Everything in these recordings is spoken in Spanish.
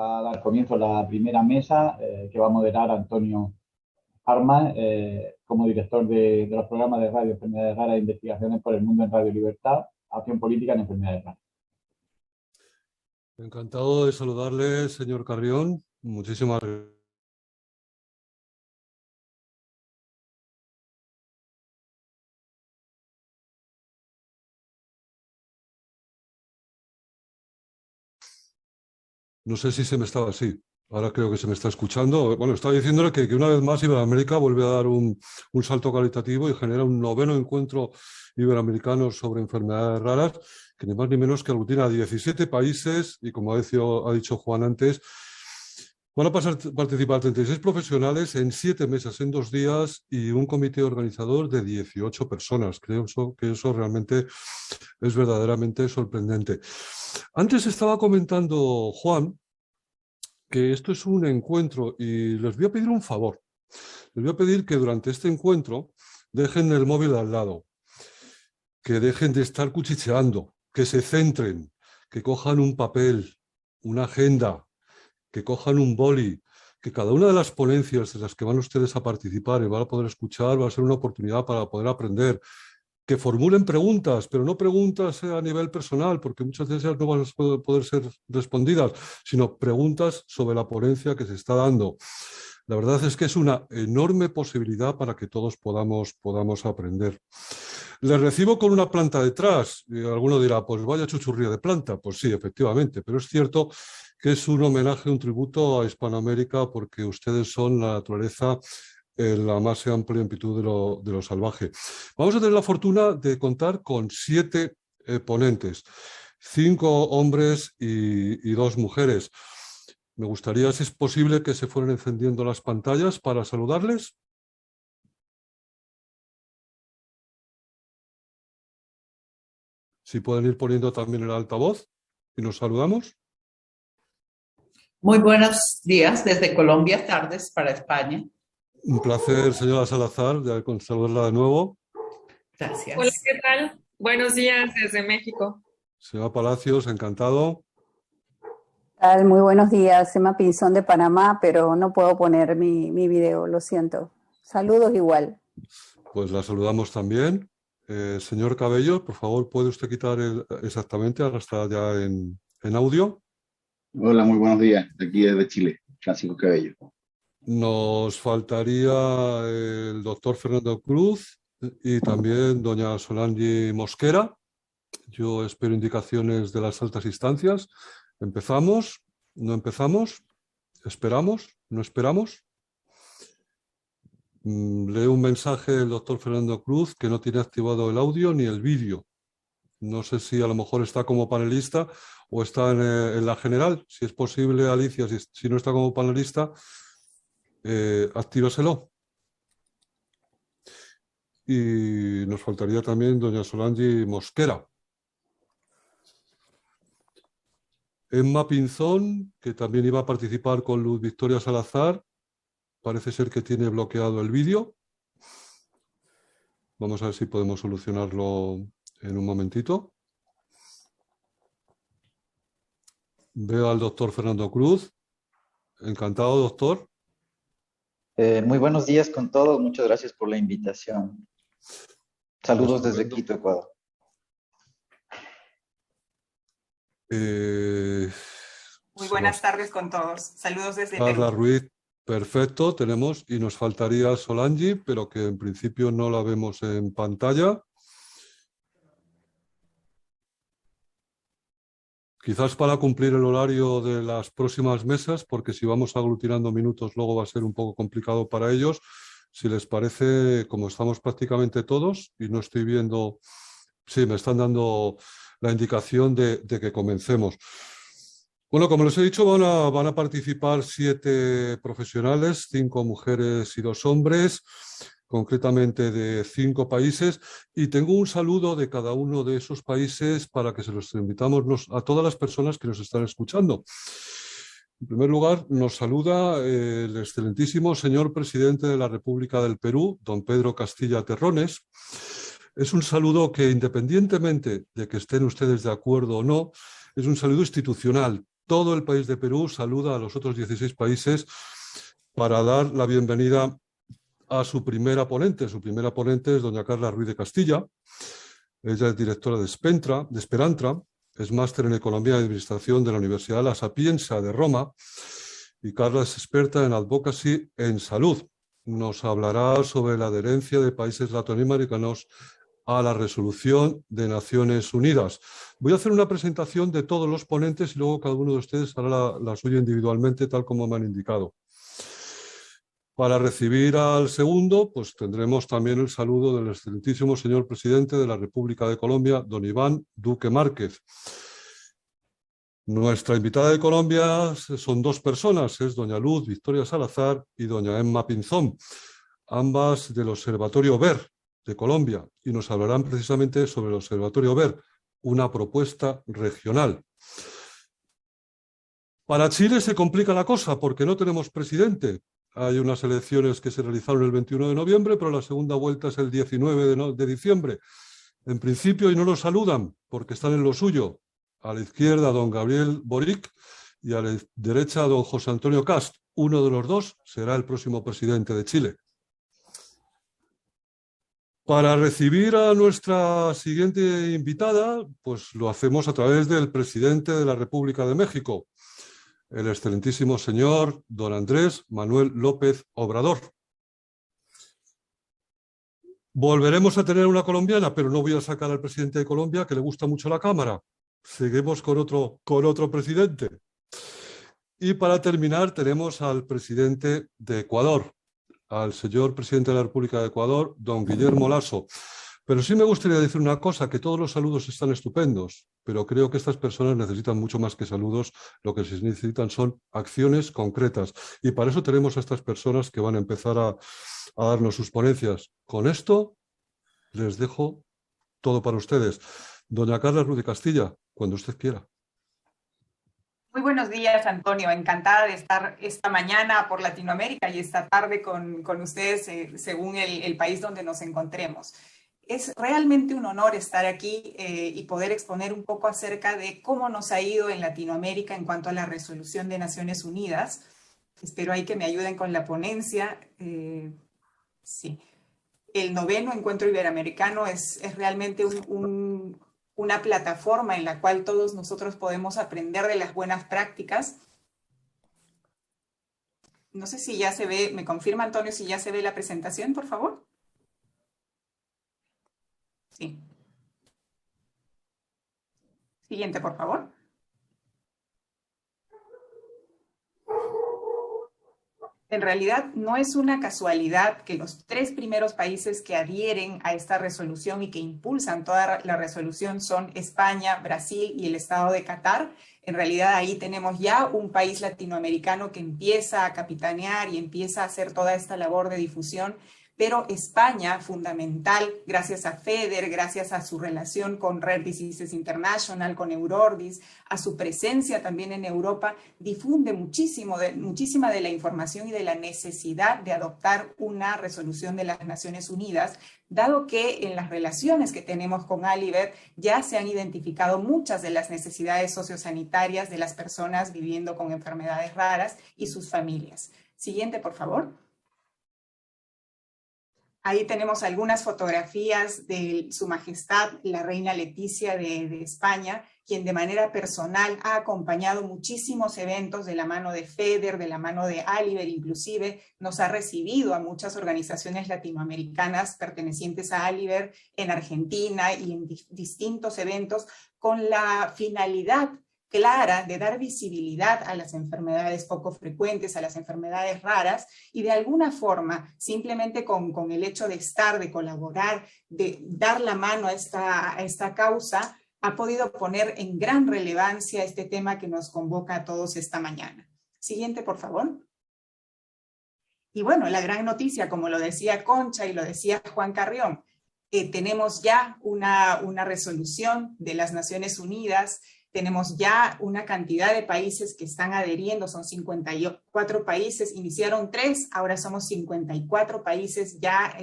va a dar comienzo la primera mesa que va a moderar Antonio Armas, como director de los programas de radio Enfermedades Raras e Investigaciones por el Mundo en Radio Libertad, Acción Política en Enfermedades Raras. Encantado de saludarle, señor Carrión. Muchísimas gracias. No sé si se me estaba así. Ahora creo que se me está escuchando. Bueno, estaba diciéndole que una vez más Iberoamérica vuelve a dar un salto cualitativo y genera un 9º encuentro iberoamericano sobre enfermedades raras, que ni más ni menos que aglutina a 17 países y, como ha dicho Juan antes, van a participar 36 profesionales en 7 mesas en 2 días y un comité organizador de 18 personas. Creo que eso realmente es verdaderamente sorprendente. Antes estaba comentando Juan que esto es un encuentro y les voy a pedir un favor. Les voy a pedir que durante este encuentro dejen el móvil al lado, que dejen de estar cuchicheando, que se centren, que cojan un papel, una agenda, que cojan un boli, que cada una de las ponencias de las que van ustedes a participar y van a poder escuchar va a ser una oportunidad para poder aprender, que formulen preguntas, pero no preguntas a nivel personal, porque muchas de ellas no van a poder ser respondidas, sino preguntas sobre la ponencia que se está dando. La verdad es que es una enorme posibilidad para que todos podamos aprender. Les recibo con una planta detrás. Y alguno dirá, pues vaya chuchurría de planta. Pues sí, efectivamente, pero es cierto que es un homenaje, un tributo a Hispanoamérica, porque ustedes son la naturaleza en la más amplia amplitud de lo salvaje. Vamos a tener la fortuna de contar con 7 ponentes, 5 hombres y 2 mujeres. Me gustaría, si es posible, que se fueran encendiendo las pantallas para saludarles. Si pueden ir poniendo también el altavoz y nos saludamos. Muy buenos días desde Colombia, tardes para España. Un placer, señora Salazar, de saludarla de nuevo. Gracias. Hola, ¿qué tal? Buenos días desde México. Señora Palacios, encantado. Muy buenos días, Emma Pinzón de Panamá, pero no puedo poner mi video, lo siento. Saludos igual. Pues la saludamos también. Señor Cabello, por favor, ¿puede usted quitar exactamente? Ahora está ya en audio. Hola, muy buenos días. De aquí desde Chile, Francisco Cabello. Nos faltaría el doctor Fernando Cruz y también doña Solange Mosquera. Yo espero indicaciones de las altas instancias. ¿Empezamos? ¿No empezamos? ¿Esperamos? ¿No esperamos? Leo un mensaje del doctor Fernando Cruz que no tiene activado el audio ni el vídeo. No sé si a lo mejor está como panelista o está en la general. Si es posible, Alicia, si no está como panelista, actívaselo. Y nos faltaría también doña Solange Mosquera. Emma Pinzón, que también iba a participar con Luz Victoria Salazar, parece ser que tiene bloqueado el vídeo. Vamos a ver si podemos solucionarlo en un momentito. Veo al doctor Fernando Cruz. Encantado, doctor. Muy buenos días con todos. Muchas gracias por la invitación. Saludos desde Quito, Ecuador. Muy buenas tardes con todos. Saludos desde Carla Perú. Ruiz, perfecto, tenemos, y nos faltaría Solange, pero que en principio no la vemos en pantalla. Quizás para cumplir el horario de las próximas mesas, porque si vamos aglutinando minutos luego va a ser un poco complicado para ellos. Si les parece, como estamos prácticamente todos, y no estoy viendo, sí, me están dando la indicación de que comencemos. Bueno, como les he dicho, van a participar 7 profesionales, 5 mujeres y 2 hombres, concretamente de 5 países, y tengo un saludo de cada uno de esos países para que se los invitamos a todas las personas que nos están escuchando. En primer lugar, nos saluda el excelentísimo señor presidente de la República del Perú, don Pedro Castilla Terrones. Es un saludo que, independientemente de que estén ustedes de acuerdo o no, es un saludo institucional. todo el país de Perú saluda a los otros 16 países para dar la bienvenida a su primera ponente. Su primera ponente es doña Carla Ruiz de Castilla. Ella es directora de Sperantra, es máster en Economía y Administración de la Universidad La Sapienza de Roma, y Carla es experta en advocacy en salud. Nos hablará sobre la adherencia de países latinoamericanos a la resolución de Naciones Unidas. Voy a hacer una presentación de todos los ponentes y luego cada uno de ustedes hará la suya individualmente, tal como me han indicado. Para recibir al segundo, pues tendremos también el saludo del excelentísimo señor presidente de la República de Colombia, don Iván Duque Márquez. Nuestra invitada de Colombia son dos personas, es doña Luz Victoria Salazar y doña Emma Pinzón, ambas del Observatorio VER de Colombia, y nos hablarán precisamente sobre el Observatorio VER, una propuesta regional. Para Chile se complica la cosa porque no tenemos presidente. Hay unas elecciones que se realizaron el 21 de noviembre, pero la segunda vuelta es el 19 de diciembre. En principio, y no los saludan porque están en lo suyo. A la izquierda, don Gabriel Boric, y a la derecha, don José Antonio Kast. Uno de los dos será el próximo presidente de Chile. Para recibir a nuestra siguiente invitada, pues lo hacemos a través del presidente de la República de México, el excelentísimo señor don Andrés Manuel López Obrador. Volveremos a tener una colombiana, pero no voy a sacar al presidente de Colombia, que le gusta mucho la cámara. Seguimos con otro presidente. Y para terminar tenemos al presidente de Ecuador, al señor presidente de la República de Ecuador, don Guillermo Lasso. Pero sí me gustaría decir una cosa, que todos los saludos están estupendos, pero creo que estas personas necesitan mucho más que saludos. Lo que se necesitan son acciones concretas. Y para eso tenemos a estas personas que van a empezar a darnos sus ponencias. Con esto les dejo todo para ustedes. Doña Carla Ruiz de Castilla, cuando usted quiera. Muy buenos días, Antonio. Encantada de estar esta mañana por Latinoamérica y esta tarde con ustedes, según el país donde nos encontremos. Es realmente un honor estar aquí y poder exponer un poco acerca de cómo nos ha ido en Latinoamérica en cuanto a la resolución de Naciones Unidas. Espero ahí que me ayuden con la ponencia. Sí. El 9º Encuentro Iberoamericano es realmente una plataforma en la cual todos nosotros podemos aprender de las buenas prácticas. No sé si ya se ve, me confirma Antonio si ya se ve la presentación, por favor. Sí. Siguiente, por favor. En realidad, no es una casualidad que los 3 primeros países que adhieren a esta resolución y que impulsan toda la resolución son España, Brasil y el Estado de Qatar. En realidad, ahí tenemos ya un país latinoamericano que empieza a capitanear y empieza a hacer toda esta labor de difusión. Pero España, fundamental, gracias a FEDER, gracias a su relación con Rare Diseases International, con Eurordis, a su presencia también en Europa, difunde muchísima de la información y de la necesidad de adoptar una resolución de las Naciones Unidas, dado que en las relaciones que tenemos con Aliber ya se han identificado muchas de las necesidades sociosanitarias de las personas viviendo con enfermedades raras y sus familias. Siguiente, por favor. Ahí tenemos algunas fotografías de Su Majestad, la Reina Leticia de España, quien de manera personal ha acompañado muchísimos eventos de la mano de FEDER, de la mano de Aliber, inclusive nos ha recibido a muchas organizaciones latinoamericanas pertenecientes a Aliber en Argentina y en distintos eventos con la finalidad clara de dar visibilidad a las enfermedades poco frecuentes, a las enfermedades raras, y de alguna forma, simplemente con el hecho de estar, de colaborar, de dar la mano a esta causa, ha podido poner en gran relevancia este tema que nos convoca a todos esta mañana. Siguiente, por favor. Y bueno, la gran noticia, como lo decía Concha y lo decía Juan Carrión, tenemos ya una resolución de las Naciones Unidas Tenemos ya una cantidad de países que están adheriendo, son 54 países, iniciaron 3, ahora somos 54 países ya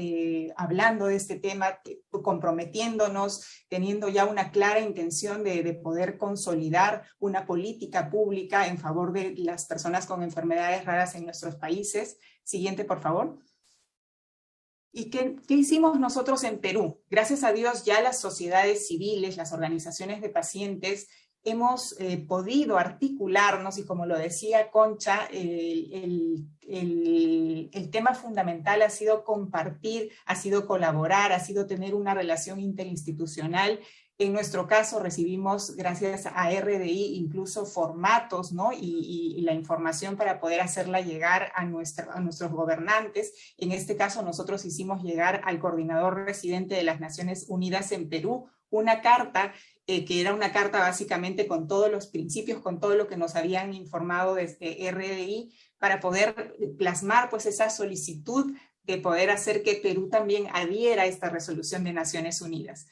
hablando de este tema, comprometiéndonos, teniendo ya una clara intención de poder consolidar una política pública en favor de las personas con enfermedades raras en nuestros países. Siguiente, por favor. ¿Y qué hicimos nosotros en Perú? Gracias a Dios ya las sociedades civiles, las organizaciones de pacientes, hemos podido articularnos y, como lo decía Concha, el tema fundamental ha sido compartir, ha sido colaborar, ha sido tener una relación interinstitucional. En nuestro caso recibimos, gracias a RDI, incluso formatos, ¿no? y la información para poder hacerla llegar a nuestros gobernantes. En este caso nosotros hicimos llegar al coordinador residente de las Naciones Unidas en Perú una carta, que era una carta básicamente con todos los principios, con todo lo que nos habían informado desde RDI, para poder plasmar pues esa solicitud de poder hacer que Perú también adhiera a esta resolución de Naciones Unidas.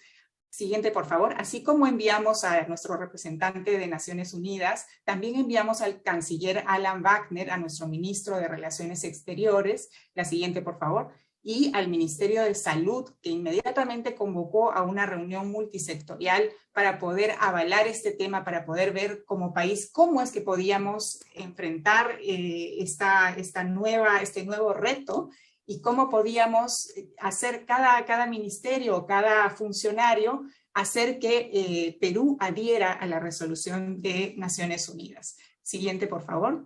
Siguiente, por favor. Así como enviamos a nuestro representante de Naciones Unidas, también enviamos al canciller Alan Wagner, a nuestro ministro de Relaciones Exteriores. La siguiente, por favor. Y al Ministerio de Salud, que inmediatamente convocó a una reunión multisectorial para poder avalar este tema, para poder ver como país cómo es que podíamos enfrentar este nuevo reto, y cómo podíamos hacer cada ministerio o cada funcionario hacer que Perú adhiera a la resolución de Naciones Unidas. Siguiente, por favor.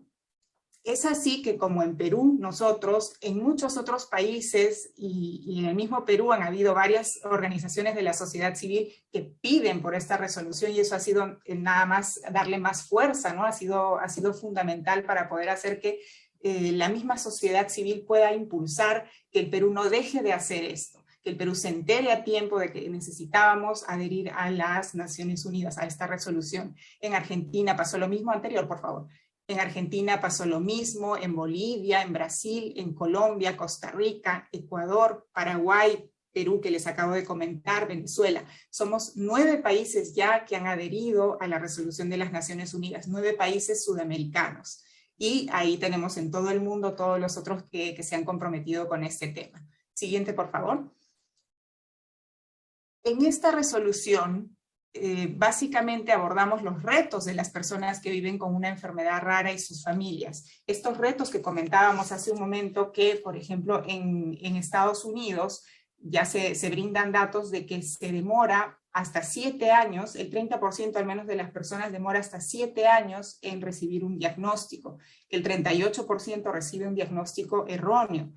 Es así que, como en Perú, nosotros, en muchos otros países y en el mismo Perú han habido varias organizaciones de la sociedad civil que piden por esta resolución, y eso ha sido nada más darle más fuerza, ¿no? Ha sido fundamental para poder hacer que la misma sociedad civil pueda impulsar que el Perú no deje de hacer esto, que el Perú se entere a tiempo de que necesitábamos adherir a las Naciones Unidas, a esta resolución. En Argentina pasó lo mismo, anterior, por favor. En Argentina pasó lo mismo, en Bolivia, en Brasil, en Colombia, Costa Rica, Ecuador, Paraguay, Perú, que les acabo de comentar, Venezuela. Somos 9 países ya que han adherido a la resolución de las Naciones Unidas, 9 países sudamericanos. Y ahí tenemos en todo el mundo todos los otros que se han comprometido con este tema. Siguiente, por favor. En esta resolución, básicamente abordamos los retos de las personas que viven con una enfermedad rara y sus familias. Estos retos que comentábamos hace un momento, que por ejemplo en Estados Unidos ya se brindan datos de que se demora hasta 7 años, el 30% al menos de las personas demora hasta 7 años en recibir un diagnóstico, que el 38% recibe un diagnóstico erróneo.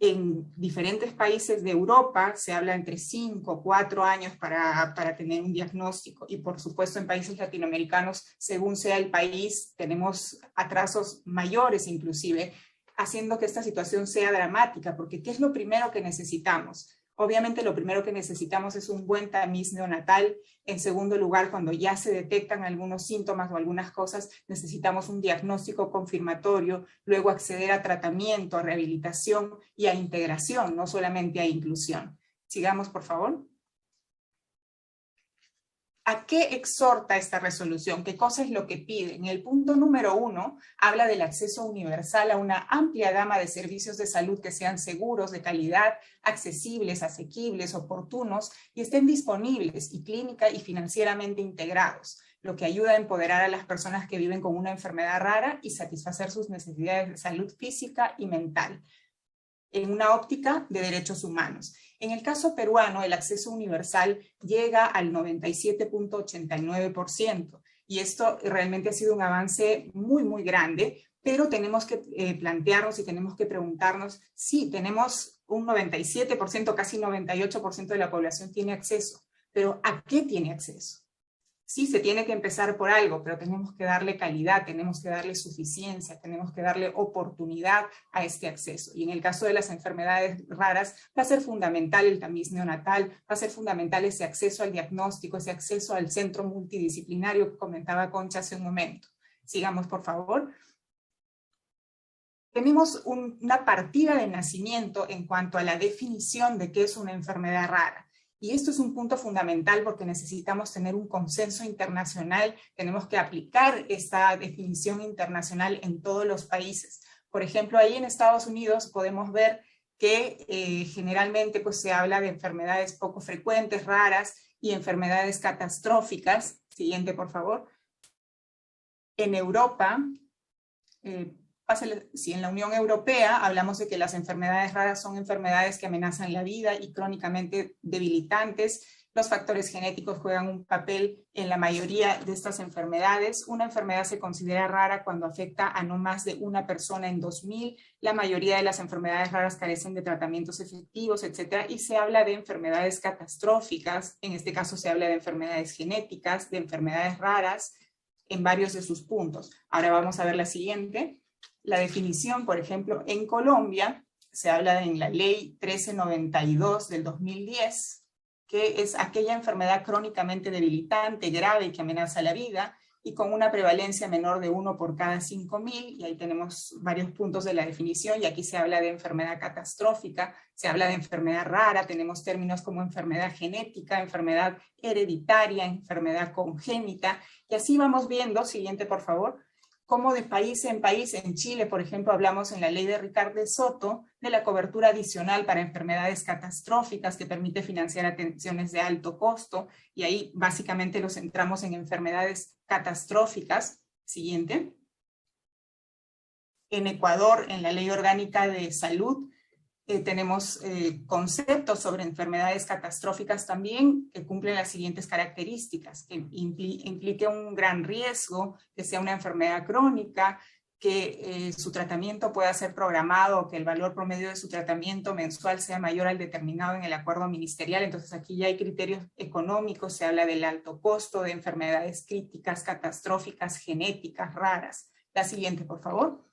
En diferentes países de Europa se habla entre 5 o 4 años para tener un diagnóstico, y por supuesto en países latinoamericanos, según sea el país, tenemos atrasos mayores inclusive, haciendo que esta situación sea dramática, porque ¿qué es lo primero que necesitamos? Obviamente lo primero que necesitamos es un buen tamiz neonatal. En segundo lugar, cuando ya se detectan algunos síntomas o algunas cosas, necesitamos un diagnóstico confirmatorio, luego acceder a tratamiento, a rehabilitación y a integración, no solamente a inclusión. Sigamos, por favor. ¿A qué exhorta esta resolución? ¿Qué cosa es lo que pide? En el punto número 1 habla del acceso universal a una amplia gama de servicios de salud que sean seguros, de calidad, accesibles, asequibles, oportunos y estén disponibles y clínica y financieramente integrados, lo que ayuda a empoderar a las personas que viven con una enfermedad rara y satisfacer sus necesidades de salud física y mental, en una óptica de derechos humanos. En el caso peruano, el acceso universal llega al 97.89%, y esto realmente ha sido un avance muy, muy grande, pero tenemos que plantearnos y tenemos que preguntarnos si tenemos un 97%, casi 98% de la población tiene acceso, pero ¿a qué tiene acceso? Sí, se tiene que empezar por algo, pero tenemos que darle calidad, tenemos que darle suficiencia, tenemos que darle oportunidad a este acceso. Y en el caso de las enfermedades raras, va a ser fundamental el tamiz neonatal, va a ser fundamental ese acceso al diagnóstico, ese acceso al centro multidisciplinario que comentaba Concha hace un momento. Sigamos, por favor. Tenemos una partida de nacimiento en cuanto a la definición de qué es una enfermedad rara. Y esto es un punto fundamental porque necesitamos tener un consenso internacional, tenemos que aplicar esta definición internacional en todos los países. Por ejemplo, ahí en Estados Unidos podemos ver que generalmente pues, se habla de enfermedades poco frecuentes, raras, y enfermedades catastróficas. Siguiente, por favor. En Europa, si en la Unión Europea hablamos de que las enfermedades raras son enfermedades que amenazan la vida y crónicamente debilitantes, los factores genéticos juegan un papel en la mayoría de estas enfermedades. Una enfermedad se considera rara cuando afecta a no más de una persona en 2000. La mayoría de las enfermedades raras carecen de tratamientos efectivos, etc. Y se habla de enfermedades catastróficas. En este caso se habla de enfermedades genéticas, de enfermedades raras, en varios de sus puntos. Ahora vamos a ver la siguiente. La definición, por ejemplo, en Colombia, se habla en la ley 1392 del 2010, que es aquella enfermedad crónicamente debilitante, grave y que amenaza la vida, y con una prevalencia menor de 1 por cada 5.000, y ahí tenemos varios puntos de la definición, y aquí se habla de enfermedad catastrófica, se habla de enfermedad rara, tenemos términos como enfermedad genética, enfermedad hereditaria, enfermedad congénita, y así vamos viendo, siguiente por favor, cómo de país en país, en Chile, por ejemplo, hablamos en la ley de Ricardo Soto de la cobertura adicional para enfermedades catastróficas que permite financiar atenciones de alto costo, y ahí básicamente nos centramos en enfermedades catastróficas. Siguiente. En Ecuador, en la ley orgánica de salud, tenemos conceptos sobre enfermedades catastróficas también que cumplen las siguientes características, que implique un gran riesgo, que sea una enfermedad crónica, que su tratamiento pueda ser programado, que el valor promedio de su tratamiento mensual sea mayor al determinado en el acuerdo ministerial. Entonces aquí ya hay criterios económicos, se habla del alto costo, de enfermedades críticas, catastróficas, genéticas, raras. La siguiente, por favor.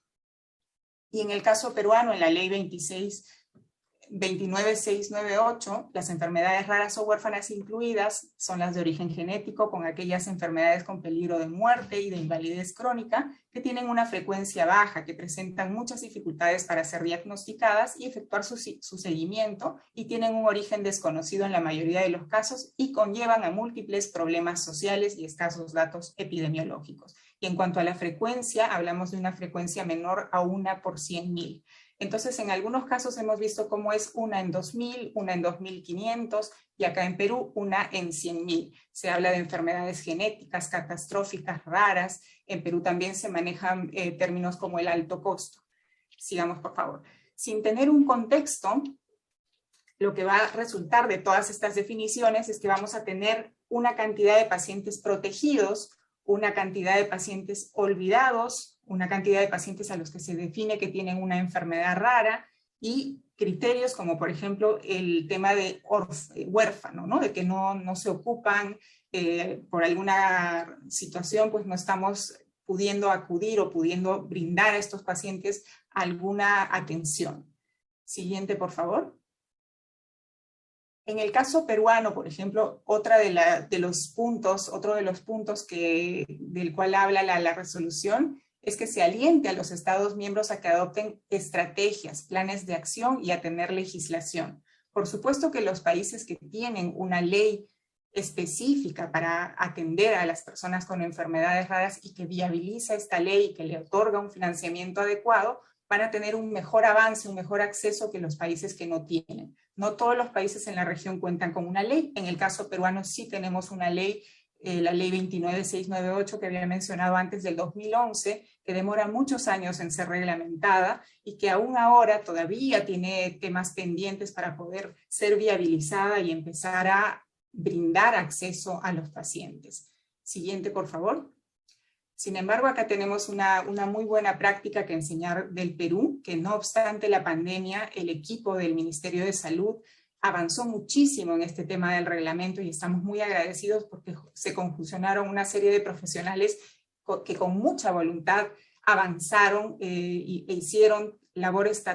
Y en el caso peruano, en la ley 29698, las enfermedades raras o huérfanas incluidas son las de origen genético, con aquellas enfermedades con peligro de muerte y de invalidez crónica que tienen una frecuencia baja, que presentan muchas dificultades para ser diagnosticadas y efectuar su seguimiento, y tienen un origen desconocido en la mayoría de los casos y conllevan a múltiples problemas sociales y escasos datos epidemiológicos. Y en cuanto a la frecuencia, hablamos de una frecuencia menor a 1 por 100.000. Entonces, en algunos casos hemos visto cómo es 1 en 2.000, 1 en 2.500, y acá en Perú 1 en 100.000. Se habla de enfermedades genéticas, catastróficas, raras. En Perú también se manejan términos como el alto costo. Sigamos, por favor. Sin tener un contexto, lo que va a resultar de todas estas definiciones es que vamos a tener una cantidad de pacientes protegidos, una cantidad de pacientes olvidados, una cantidad de pacientes a los que se define que tienen una enfermedad rara, y criterios como por ejemplo el tema de huérfano, ¿no? De que no se ocupan por alguna situación, pues no estamos pudiendo acudir o pudiendo brindar a estos pacientes alguna atención. Siguiente, por favor. En el caso peruano, por ejemplo, otro de los puntos del cual habla la resolución es que se aliente a los Estados miembros a que adopten estrategias, planes de acción y a tener legislación. Por supuesto que los países que tienen una ley específica para atender a las personas con enfermedades raras y que viabiliza esta ley y que le otorga un financiamiento adecuado, van a tener un mejor avance, un mejor acceso que los países que no tienen. No todos los países en la región cuentan con una ley. En el caso peruano sí tenemos una ley, la ley 29698 que había mencionado antes, del 2011, que demora muchos años en ser reglamentada y que aún ahora todavía tiene temas pendientes para poder ser viabilizada y empezar a brindar acceso a los pacientes. Siguiente, por favor. Sin embargo, acá tenemos una muy buena práctica que enseñar del Perú, que no obstante la pandemia, el equipo del Ministerio de Salud avanzó muchísimo en este tema del reglamento y estamos muy agradecidos porque se conjuncionaron una serie de profesionales que con mucha voluntad avanzaron e hicieron labores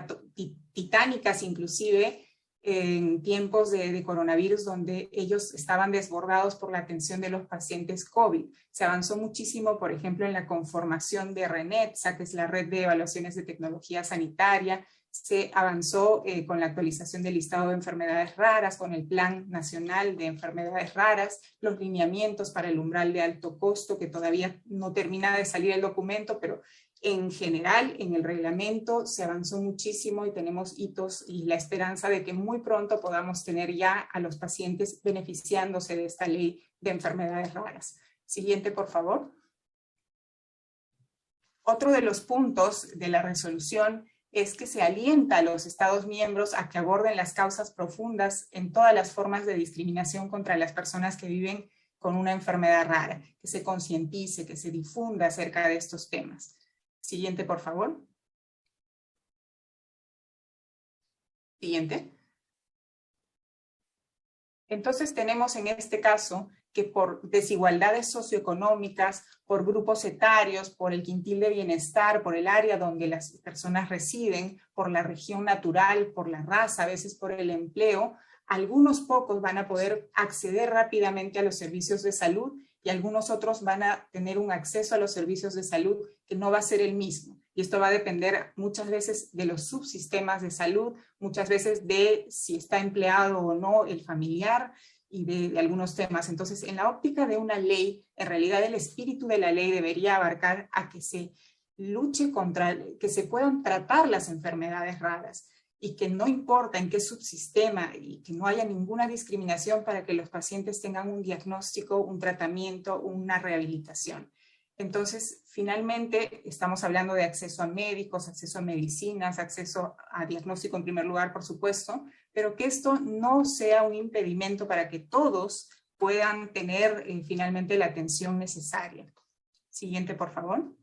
titánicas inclusive en tiempos de coronavirus, donde ellos estaban desbordados por la atención de los pacientes COVID. Se avanzó muchísimo, por ejemplo, en la conformación de RENETSA, que es la Red de Evaluaciones de Tecnología Sanitaria. Se avanzó con la actualización del listado de enfermedades raras, con el Plan Nacional de Enfermedades Raras, los lineamientos para el umbral de alto costo, que todavía no termina de salir el documento, pero en general, en el reglamento se avanzó muchísimo y tenemos hitos y la esperanza de que muy pronto podamos tener ya a los pacientes beneficiándose de esta ley de enfermedades raras. Siguiente, por favor. Otro de los puntos de la resolución es que se alienta a los Estados miembros a que aborden las causas profundas en todas las formas de discriminación contra las personas que viven con una enfermedad rara, que se concientice, que se difunda acerca de estos temas. Siguiente, por favor. Siguiente. Entonces tenemos en este caso que por desigualdades socioeconómicas, por grupos etarios, por el quintil de bienestar, por el área donde las personas residen, por la región natural, por la raza, a veces por el empleo, algunos pocos van a poder acceder rápidamente a los servicios de salud y algunos otros van a tener un acceso a los servicios de salud que no va a ser el mismo. Y esto va a depender muchas veces de los subsistemas de salud, muchas veces de si está empleado o no el familiar y de algunos temas. Entonces, en la óptica de una ley, en realidad el espíritu de la ley debería abarcar a que se luche contra, que se puedan tratar las enfermedades raras y que no importa en qué subsistema y que no haya ninguna discriminación para que los pacientes tengan un diagnóstico, un tratamiento, una rehabilitación. Entonces, finalmente, estamos hablando de acceso a médicos, acceso a medicinas, acceso a diagnóstico en primer lugar, por supuesto, pero que esto no sea un impedimento para que todos puedan tener finalmente la atención necesaria. Siguiente, por favor.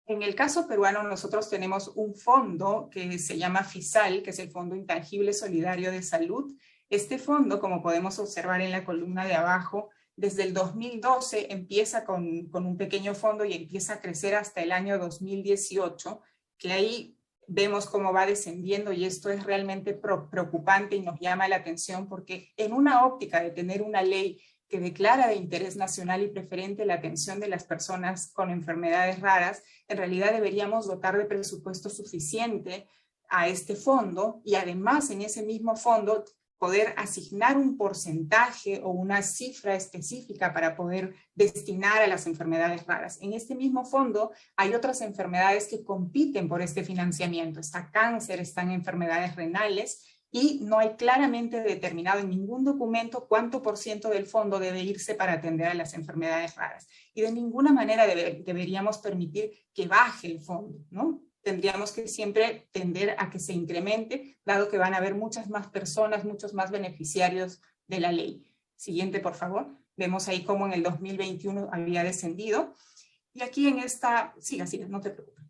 En el caso peruano, nosotros tenemos un fondo que se llama FISAL, que es el Fondo Intangible Solidario de Salud. Este fondo, como podemos observar en la columna de abajo, desde el 2012 empieza con un pequeño fondo y empieza a crecer hasta el año 2018, que ahí vemos cómo va descendiendo y esto es realmente preocupante y nos llama la atención porque en una óptica de tener una ley que declara de interés nacional y preferente la atención de las personas con enfermedades raras, en realidad deberíamos dotar de presupuesto suficiente a este fondo y además en ese mismo fondo poder asignar un porcentaje o una cifra específica para poder destinar a las enfermedades raras. En este mismo fondo hay otras enfermedades que compiten por este financiamiento. Está cáncer, están enfermedades renales y no hay claramente determinado en ningún documento cuánto % del fondo debe irse para atender a las enfermedades raras. Y de ninguna manera deberíamos permitir que baje el fondo, ¿no? Tendríamos que siempre tender a que se incremente, dado que van a haber muchas más personas, muchos más beneficiarios de la ley. Siguiente, por favor. Vemos ahí cómo en el 2021 había descendido. Y aquí en esta, siga, no te preocupes.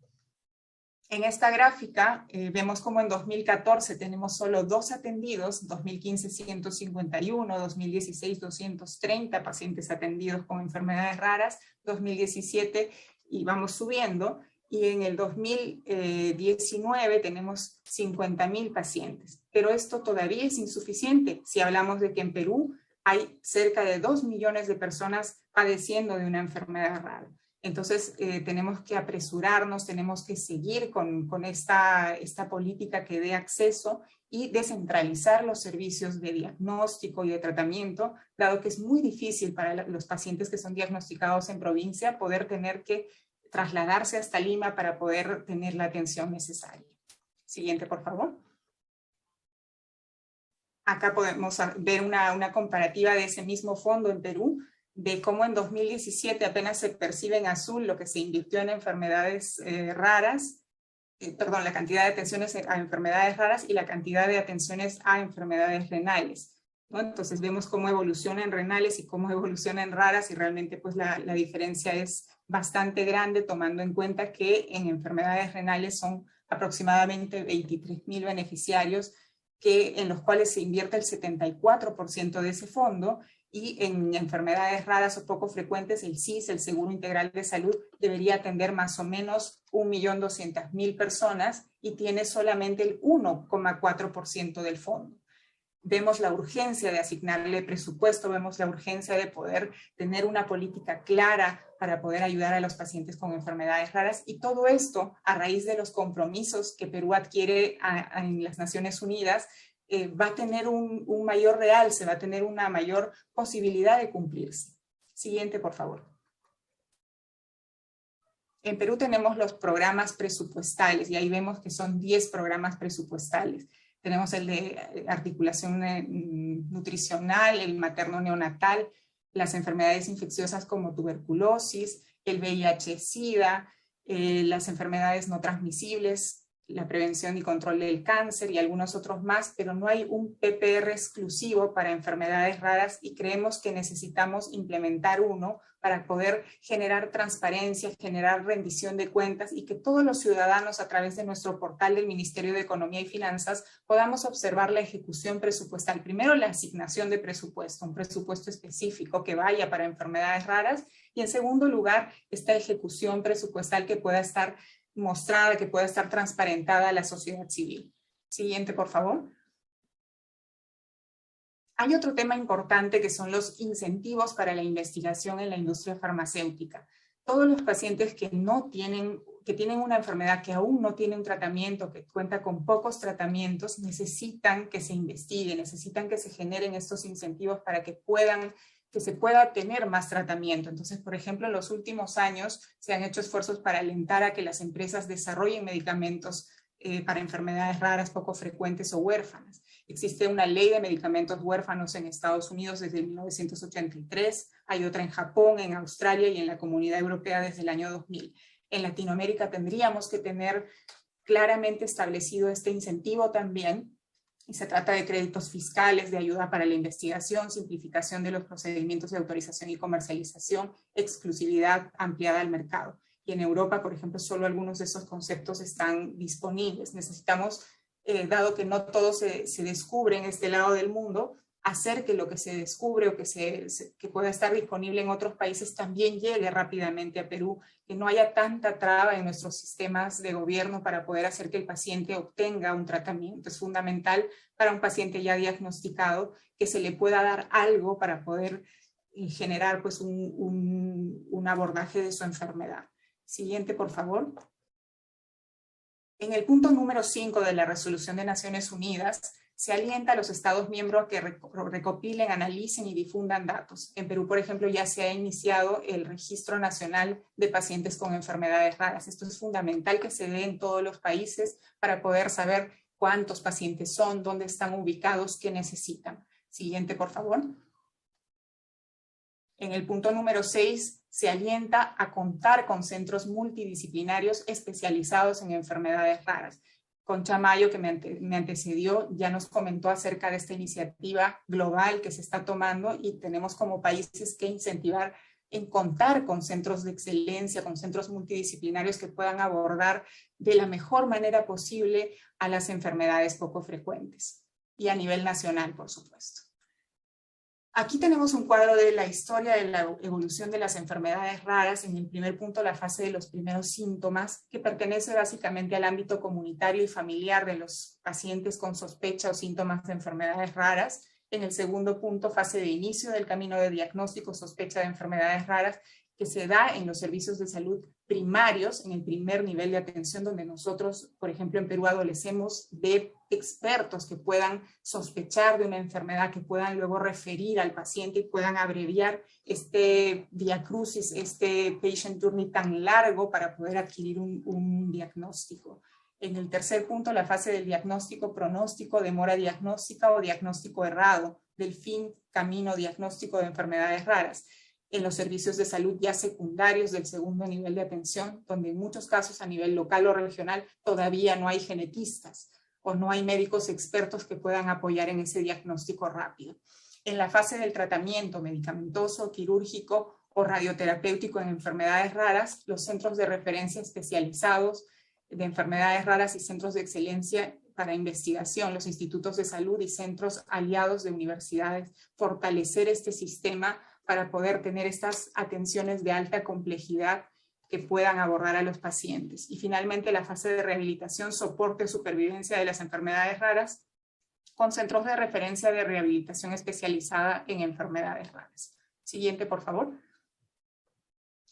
En esta gráfica vemos cómo en 2014 tenemos solo 2 atendidos, 2015 151, 2016 230 pacientes atendidos con enfermedades raras, 2017 y vamos subiendo. Y en el 2019 tenemos 50.000 pacientes. Pero esto todavía es insuficiente si hablamos de que en Perú hay cerca de 2 millones de personas padeciendo de una enfermedad rara. Entonces tenemos que apresurarnos, tenemos que seguir con esta política que dé acceso y descentralizar los servicios de diagnóstico y de tratamiento, dado que es muy difícil para los pacientes que son diagnosticados en provincia poder tener que trasladarse hasta Lima para poder tener la atención necesaria. Siguiente, por favor. Acá podemos ver una comparativa de ese mismo fondo en Perú, de cómo en 2017 apenas se percibe en azul lo que se invirtió en enfermedades raras, la cantidad de atenciones a enfermedades raras y la cantidad de atenciones a enfermedades renales, ¿no? Entonces vemos cómo evoluciona en renales y cómo evoluciona en raras y realmente pues la diferencia es bastante grande tomando en cuenta que en enfermedades renales son aproximadamente 23.000 beneficiarios en los cuales se invierte el 74% de ese fondo y en enfermedades raras o poco frecuentes el SIS, el Seguro Integral de Salud, debería atender más o menos 1.200.000 personas y tiene solamente el 1,4% del fondo. Vemos la urgencia de asignarle presupuesto, vemos la urgencia de poder tener una política clara para poder ayudar a los pacientes con enfermedades raras, y todo esto a raíz de los compromisos que Perú adquiere en las Naciones Unidas, va a tener un mayor realce, va a tener una mayor posibilidad de cumplirse. Siguiente, por favor. En Perú tenemos los programas presupuestales, y ahí vemos que son 10 programas presupuestales. Tenemos el de articulación nutricional, el materno-neonatal, las enfermedades infecciosas como tuberculosis, el VIH-Sida, las enfermedades no transmisibles, la prevención y control del cáncer y algunos otros más, pero no hay un PPR exclusivo para enfermedades raras y creemos que necesitamos implementar uno para poder generar transparencia, generar rendición de cuentas y que todos los ciudadanos a través de nuestro portal del Ministerio de Economía y Finanzas podamos observar la ejecución presupuestal. Primero, la asignación de presupuesto, un presupuesto específico que vaya para enfermedades raras, y en segundo lugar, esta ejecución presupuestal que pueda estar mostrada, que pueda estar transparentada a la sociedad civil. Siguiente, por favor. Hay otro tema importante que son los incentivos para la investigación en la industria farmacéutica. Todos los pacientes que tienen una enfermedad que aún no tiene un tratamiento, que cuenta con pocos tratamientos, necesitan que se investigue, necesitan que se generen estos incentivos para que se pueda tener más tratamiento. Entonces, por ejemplo, en los últimos años se han hecho esfuerzos para alentar a que las empresas desarrollen medicamentos para enfermedades raras, poco frecuentes o huérfanas. Existe una ley de medicamentos huérfanos en Estados Unidos desde 1983, hay otra en Japón, en Australia y en la Comunidad Europea desde el año 2000. En Latinoamérica tendríamos que tener claramente establecido este incentivo también, y se trata de créditos fiscales, de ayuda para la investigación, simplificación de los procedimientos de autorización y comercialización, exclusividad ampliada al mercado. Y en Europa, por ejemplo, solo algunos de esos conceptos están disponibles. Necesitamos, dado que no todo se descubre en este lado del mundo, hacer que lo que se descubre o que pueda estar disponible en otros países también llegue rápidamente a Perú, que no haya tanta traba en nuestros sistemas de gobierno para poder hacer que el paciente obtenga un tratamiento. Es fundamental para un paciente ya diagnosticado que se le pueda dar algo para poder generar pues, un abordaje de su enfermedad. Siguiente, por favor. En el punto número 5 de la Resolución de Naciones Unidas, se alienta a los Estados miembros a que recopilen, analicen y difundan datos. En Perú, por ejemplo, ya se ha iniciado el Registro Nacional de Pacientes con Enfermedades Raras. Esto es fundamental que se dé en todos los países para poder saber cuántos pacientes son, dónde están ubicados, qué necesitan. Siguiente, por favor. En el punto número 6, se alienta a contar con centros multidisciplinarios especializados en enfermedades raras. Concha Mayo, que me antecedió, ya nos comentó acerca de esta iniciativa global que se está tomando y tenemos como países que incentivar en contar con centros de excelencia, con centros multidisciplinarios que puedan abordar de la mejor manera posible a las enfermedades poco frecuentes y a nivel nacional, por supuesto. Aquí tenemos un cuadro de la historia de la evolución de las enfermedades raras. En el primer punto, la fase de los primeros síntomas, que pertenece básicamente al ámbito comunitario y familiar de los pacientes con sospecha o síntomas de enfermedades raras. En el segundo punto, fase de inicio del camino de diagnóstico o sospecha de enfermedades raras, que se da en los servicios de salud primarios, en el primer nivel de atención, donde nosotros, por ejemplo, en Perú adolecemos de expertos que puedan sospechar de una enfermedad, que puedan luego referir al paciente y puedan abreviar este viacrucis, este patient journey tan largo para poder adquirir un diagnóstico. En el tercer punto, la fase del diagnóstico, pronóstico, demora diagnóstica o diagnóstico errado, del fin, camino, diagnóstico de enfermedades raras. En los servicios de salud ya secundarios del segundo nivel de atención, donde en muchos casos a nivel local o regional todavía no hay genetistas o no hay médicos expertos que puedan apoyar en ese diagnóstico rápido. En la fase del tratamiento medicamentoso, quirúrgico o radioterapéutico en enfermedades raras, los centros de referencia especializados de enfermedades raras y centros de excelencia para investigación, los institutos de salud y centros aliados de universidades, fortalecer este sistema para poder tener estas atenciones de alta complejidad que puedan abordar a los pacientes. Y finalmente la fase de rehabilitación, soporte y supervivencia de las enfermedades raras, con centros de referencia de rehabilitación especializada en enfermedades raras. Siguiente, por favor.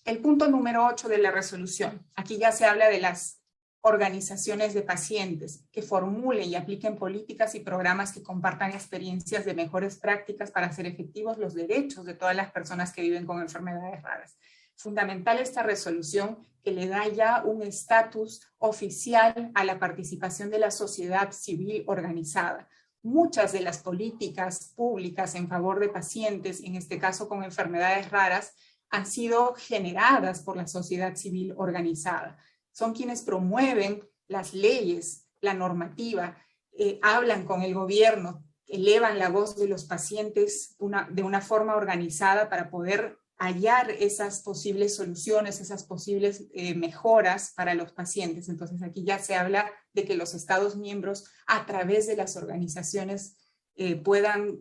El punto número 8 de la resolución. Aquí ya se habla de las organizaciones de pacientes que formulen y apliquen políticas y programas que compartan experiencias de mejores prácticas para hacer efectivos los derechos de todas las personas que viven con enfermedades raras. Fundamental esta resolución que le da ya un estatus oficial a la participación de la sociedad civil organizada. Muchas de las políticas públicas en favor de pacientes, en este caso con enfermedades raras, han sido generadas por la sociedad civil organizada. Son quienes promueven las leyes, la normativa, hablan con el gobierno, elevan la voz de los pacientes de una forma organizada para poder hallar esas posibles soluciones, esas posibles mejoras para los pacientes. Entonces aquí ya se habla de que los Estados miembros a través de las organizaciones puedan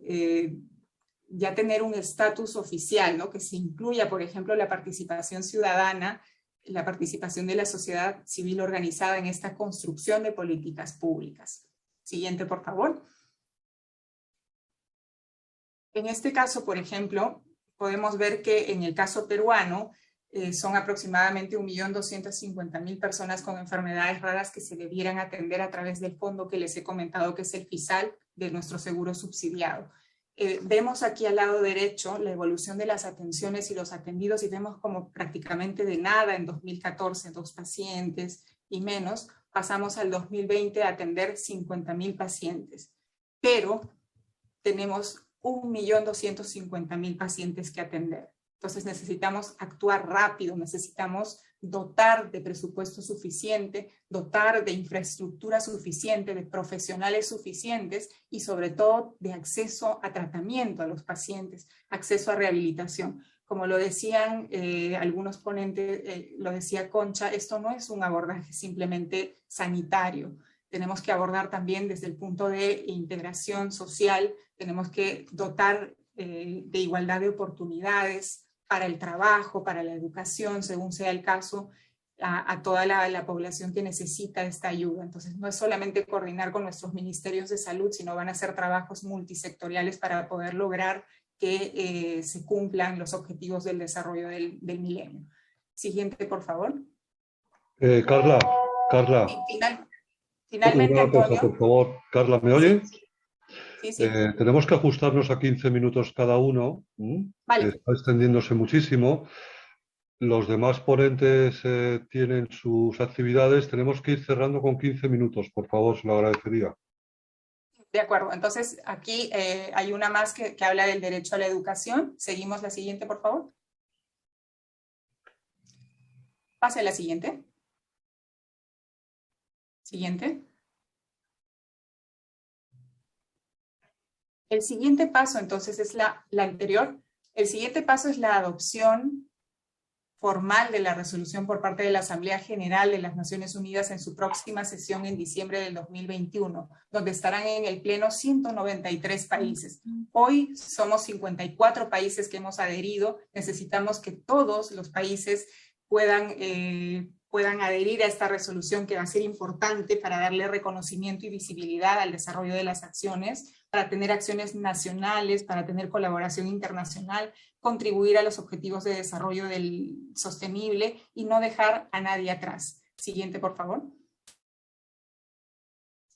ya tener un estatus oficial, ¿no? Que se incluya, por ejemplo, la participación ciudadana, la participación de la sociedad civil organizada en esta construcción de políticas públicas. Siguiente, por favor. En este caso, por ejemplo, podemos ver que en el caso peruano son aproximadamente 1.250.000 personas con enfermedades raras que se debieran atender a través del fondo que les he comentado, que es el FISAL de nuestro seguro subsidiado. Vemos aquí al lado derecho la evolución de las atenciones y los atendidos y vemos como prácticamente de nada en 2014, 2 pacientes y menos, pasamos al 2020 a atender 50.000 pacientes. Pero tenemos 1.250.000 pacientes que atender. Entonces necesitamos actuar rápido, necesitamos dotar de presupuesto suficiente, dotar de infraestructura suficiente, de profesionales suficientes y sobre todo de acceso a tratamiento a los pacientes, acceso a rehabilitación. Como lo decían algunos ponentes, lo decía Concha, esto no es un abordaje simplemente sanitario. Tenemos que abordar también desde el punto de integración social, tenemos que dotar de igualdad de oportunidades para el trabajo, para la educación, según sea el caso, a toda la población que necesita esta ayuda. Entonces no es solamente coordinar con nuestros ministerios de salud, sino van a ser trabajos multisectoriales para poder lograr que se cumplan los objetivos del desarrollo del milenio. Siguiente, por favor. Carla. Finalmente, Antonio. Cosa, por favor. Carla, ¿me oye? Sí. Tenemos que ajustarnos a 15 minutos cada uno. Vale. Está extendiéndose muchísimo. Los demás ponentes tienen sus actividades. Tenemos que ir cerrando con 15 minutos. Por favor, se lo agradecería. De acuerdo. Entonces, aquí hay una más que habla del derecho a la educación. Seguimos la siguiente, por favor. Pase a la siguiente. Siguiente. El siguiente paso, entonces, es la anterior. El siguiente paso es la adopción formal de la resolución por parte de la Asamblea General de las Naciones Unidas en su próxima sesión en diciembre del 2021, donde estarán en el Pleno 193 países. Hoy somos 54 países que hemos adherido. Necesitamos que todos los países puedan adherir a esta resolución, que va a ser importante para darle reconocimiento y visibilidad al desarrollo de las acciones, para tener acciones nacionales, para tener colaboración internacional, contribuir a los objetivos de desarrollo sostenible y no dejar a nadie atrás. Siguiente, por favor.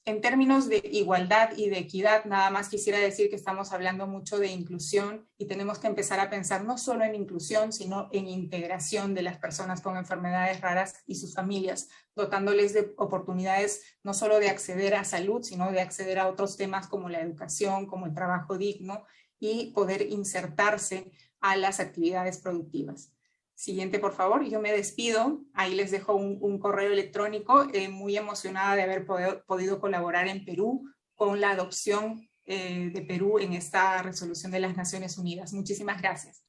En términos de igualdad y de equidad, nada más quisiera decir que estamos hablando mucho de inclusión y tenemos que empezar a pensar no solo en inclusión, sino en integración de las personas con enfermedades raras y sus familias, dotándoles de oportunidades no solo de acceder a salud, sino de acceder a otros temas como la educación, como el trabajo digno y poder insertarse a las actividades productivas. Siguiente, por favor. Yo me despido. Ahí les dejo un correo electrónico. Muy emocionada de haber podido colaborar en Perú con la adopción de Perú en esta resolución de las Naciones Unidas. Muchísimas gracias.